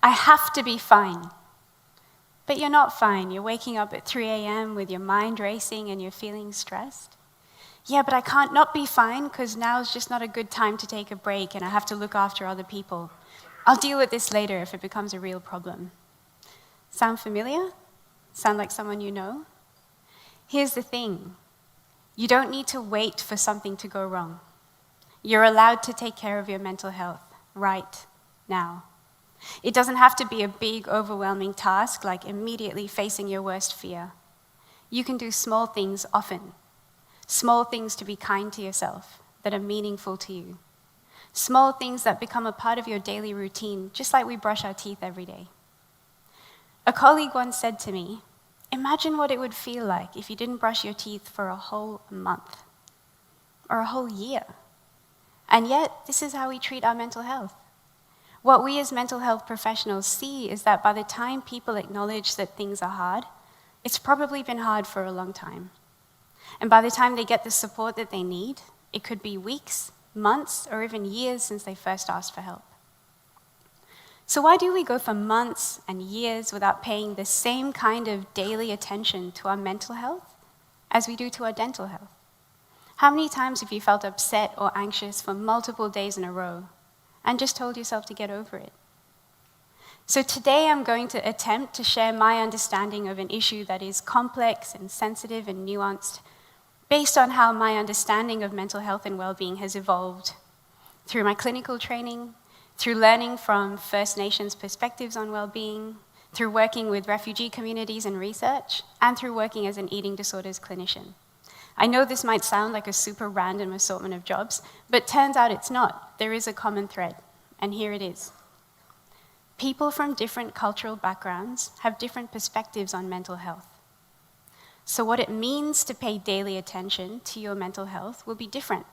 I have to be fine. But you're not fine. You're waking up at 3 a.m. with your mind racing and you're feeling stressed. Yeah, but I can't not be fine because now's just not a good time to take a break and I have to look after other people. I'll deal with this later if it becomes a real problem. Sound familiar? Sound like someone you know? Here's the thing. You don't need to wait for something to go wrong. You're allowed to take care of your mental health right now. It doesn't have to be a big, overwhelming task like immediately facing your worst fear. You can do small things often. Small things to be kind to yourself that are meaningful to you. Small things that become a part of your daily routine, just like we brush our teeth every day. A colleague once said to me, imagine what it would feel like if you didn't brush your teeth for a whole month or a whole year. And yet, this is how we treat our mental health. What we as mental health professionals see is that by the time people acknowledge that things are hard, it's probably been hard for a long time. And by the time they get the support that they need, it could be weeks, months, or even years since they first asked for help. So why do we go for months and years without paying the same kind of daily attention to our mental health as we do to our dental health? How many times have you felt upset or anxious for multiple days in a row and just told yourself to get over it? So today I'm going to attempt to share my understanding of an issue that is complex and sensitive and nuanced based on how my understanding of mental health and well-being has evolved through my clinical training, through learning from First Nations perspectives on well-being, through working with refugee communities and research, and through working as an eating disorders clinician. I know this might sound like a super random assortment of jobs, but turns out it's not. There is a common thread, and here it is. People from different cultural backgrounds have different perspectives on mental health. So what it means to pay daily attention to your mental health will be different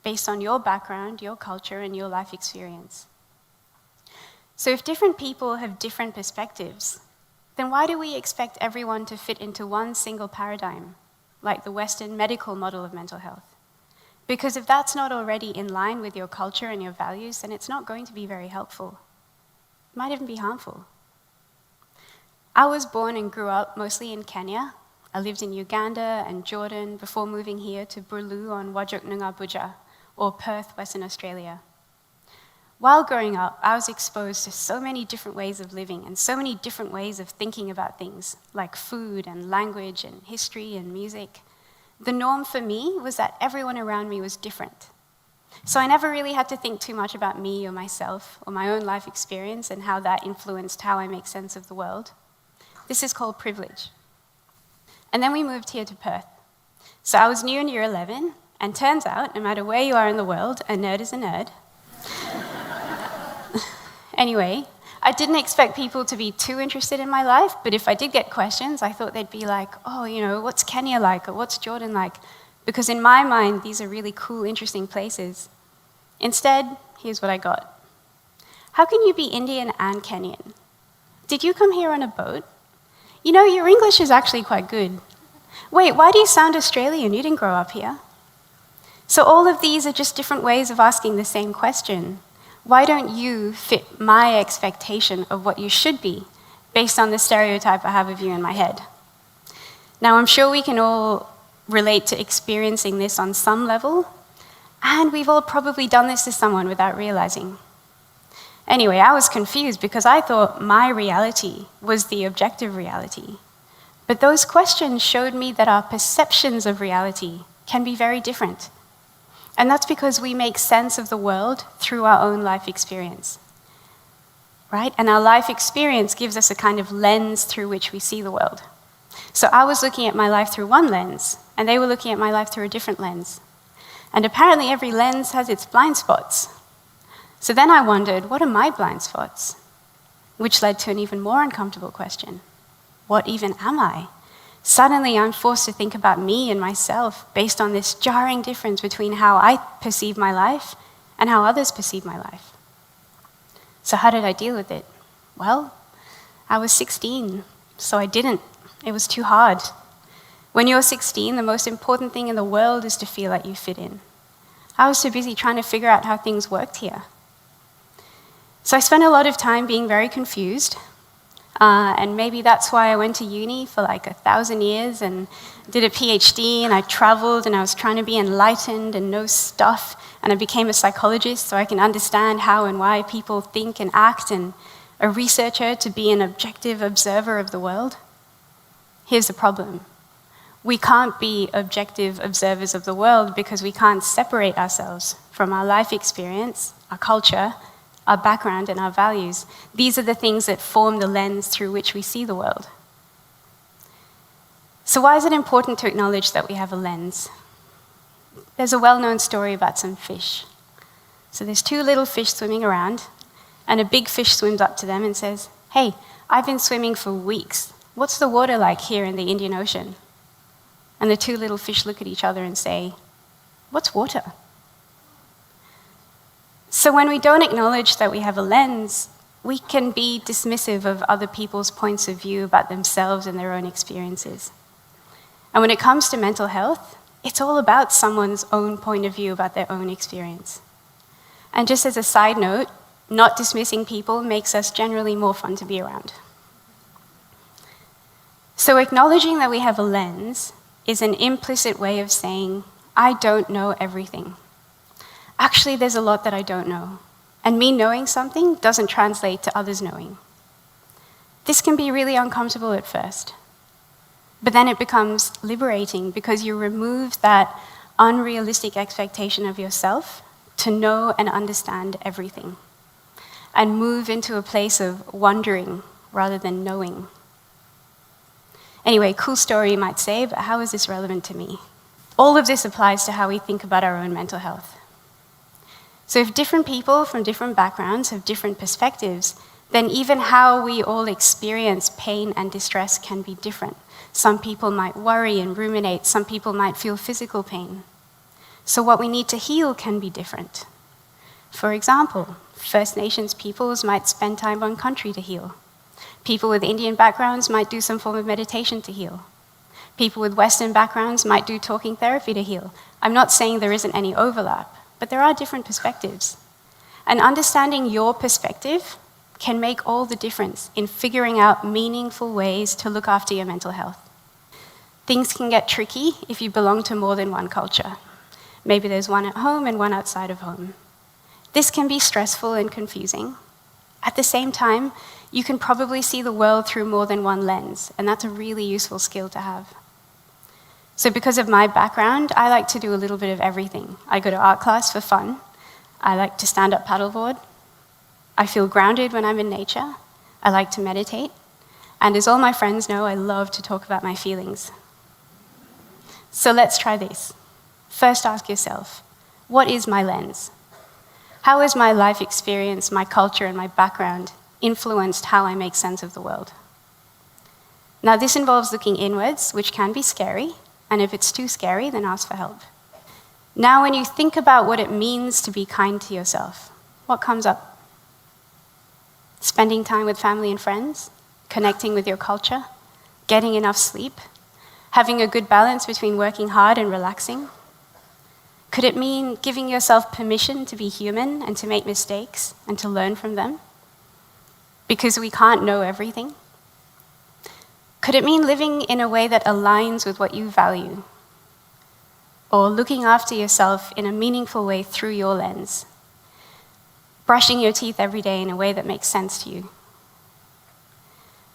based on your background, your culture, and your life experience. So if different people have different perspectives, then why do we expect everyone to fit into one single paradigm, like the Western medical model of mental health? Because if that's not already in line with your culture and your values, then it's not going to be very helpful. It might even be harmful. I was born and grew up mostly in Kenya. I lived in Uganda and Jordan before moving here to Burlu on Wajak Noongar Boodja, or Perth, Western Australia. While growing up, I was exposed to so many different ways of living and so many different ways of thinking about things, like food and language and history and music. The norm for me was that everyone around me was different. So I never really had to think too much about me or myself or my own life experience and how that influenced how I make sense of the world. This is called privilege. And then we moved here to Perth. So I was new in year 11, and turns out, no matter where you are in the world, a nerd is a nerd. Anyway, I didn't expect people to be too interested in my life, but if I did get questions, I thought they'd be like, oh, what's Kenya like, or what's Jordan like? Because in my mind, these are really cool, interesting places. Instead, here's what I got. How can you be Indian and Kenyan? Did you come here on a boat? Your English is actually quite good. Wait, why do you sound Australian? You didn't grow up here. So all of these are just different ways of asking the same question. Why don't you fit my expectation of what you should be based on the stereotype I have of you in my head? Now, I'm sure we can all relate to experiencing this on some level, and we've all probably done this to someone without realizing. Anyway, I was confused because I thought my reality was the objective reality. But those questions showed me that our perceptions of reality can be very different. And that's because we make sense of the world through our own life experience, right? And our life experience gives us a kind of lens through which we see the world. So I was looking at my life through one lens, and they were looking at my life through a different lens. And apparently every lens has its blind spots. So then I wondered, what are my blind spots? Which led to an even more uncomfortable question. What even am I? Suddenly I'm forced to think about me and myself based on this jarring difference between how I perceive my life and how others perceive my life. So how did I deal with it? Well, I was 16, so I didn't. It was too hard. When you're 16, the most important thing in the world is to feel like you fit in. I was too busy trying to figure out how things worked here. So I spent a lot of time being very confused, and maybe that's why I went to uni for like 1,000 years and did a PhD, and I traveled and I was trying to be enlightened and know stuff, and I became a psychologist so I can understand how and why people think and act, and a researcher to be an objective observer of the world. Here's the problem. We can't be objective observers of the world because we can't separate ourselves from our life experience, our culture, our background, and our values. These are the things that form the lens through which we see the world. So why is it important to acknowledge that we have a lens? There's a well-known story about some fish. So there's two little fish swimming around, and a big fish swims up to them and says, "Hey, I've been swimming for weeks. What's the water like here in the Indian Ocean?" And the two little fish look at each other and say, "What's water?" So when we don't acknowledge that we have a lens, we can be dismissive of other people's points of view about themselves and their own experiences. And when it comes to mental health, it's all about someone's own point of view about their own experience. And just as a side note, not dismissing people makes us generally more fun to be around. So acknowledging that we have a lens is an implicit way of saying, I don't know everything. Actually, there's a lot that I don't know. And me knowing something doesn't translate to others knowing. This can be really uncomfortable at first. But then it becomes liberating because you remove that unrealistic expectation of yourself to know and understand everything, and move into a place of wondering rather than knowing. Anyway, cool story you might say, but how is this relevant to me? All of this applies to how we think about our own mental health. So if different people from different backgrounds have different perspectives, then even how we all experience pain and distress can be different. Some people might worry and ruminate, some people might feel physical pain. So what we need to heal can be different. For example, First Nations peoples might spend time on country to heal. People with Indian backgrounds might do some form of meditation to heal. People with Western backgrounds might do talking therapy to heal. I'm not saying there isn't any overlap, but there are different perspectives. And understanding your perspective can make all the difference in figuring out meaningful ways to look after your mental health. Things can get tricky if you belong to more than one culture. Maybe there's one at home and one outside of home. This can be stressful and confusing. At the same time, you can probably see the world through more than one lens, and that's a really useful skill to have. So because of my background, I like to do a little bit of everything. I go to art class for fun. I like to stand up paddleboard. I feel grounded when I'm in nature. I like to meditate. And as all my friends know, I love to talk about my feelings. So let's try this. First, ask yourself, what is my lens? How has my life experience, my culture, and my background influenced how I make sense of the world? Now, this involves looking inwards, which can be scary, and if it's too scary, then ask for help. Now, when you think about what it means to be kind to yourself, what comes up? Spending time with family and friends, connecting with your culture, getting enough sleep, having a good balance between working hard and relaxing? Could it mean giving yourself permission to be human and to make mistakes and to learn from them? Because we can't know everything. Could it mean living in a way that aligns with what you value? Or looking after yourself in a meaningful way through your lens? Brushing your teeth every day in a way that makes sense to you?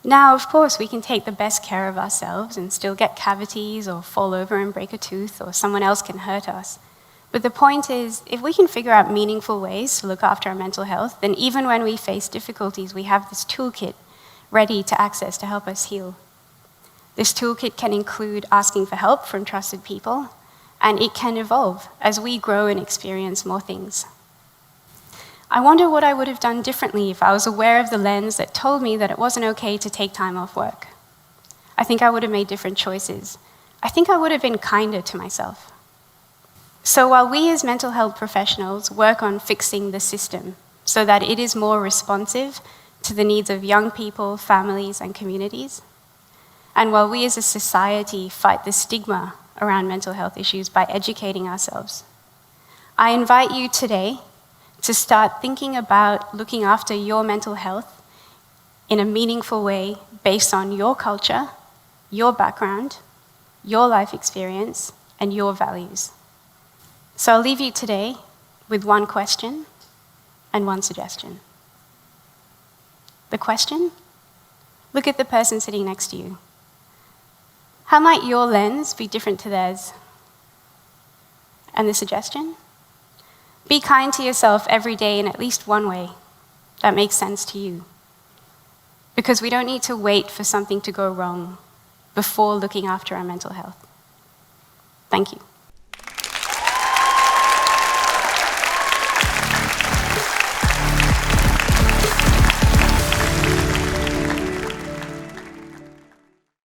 Now, of course, we can take the best care of ourselves and still get cavities or fall over and break a tooth, or someone else can hurt us. But the point is, if we can figure out meaningful ways to look after our mental health, then even when we face difficulties, we have this toolkit ready to access to help us heal. This toolkit can include asking for help from trusted people, and it can evolve as we grow and experience more things. I wonder what I would have done differently if I was aware of the lens that told me that it wasn't okay to take time off work. I think I would have made different choices. I think I would have been kinder to myself. So while we as mental health professionals work on fixing the system so that it is more responsive to the needs of young people, families, and communities, and while we as a society fight the stigma around mental health issues by educating ourselves, I invite you today to start thinking about looking after your mental health in a meaningful way based on your culture, your background, your life experience, and your values. So I'll leave you today with one question and one suggestion. The question? Look at the person sitting next to you. How might your lens be different to theirs? And the suggestion? Be kind to yourself every day in at least one way that makes sense to you. Because we don't need to wait for something to go wrong before looking after our mental health. Thank you.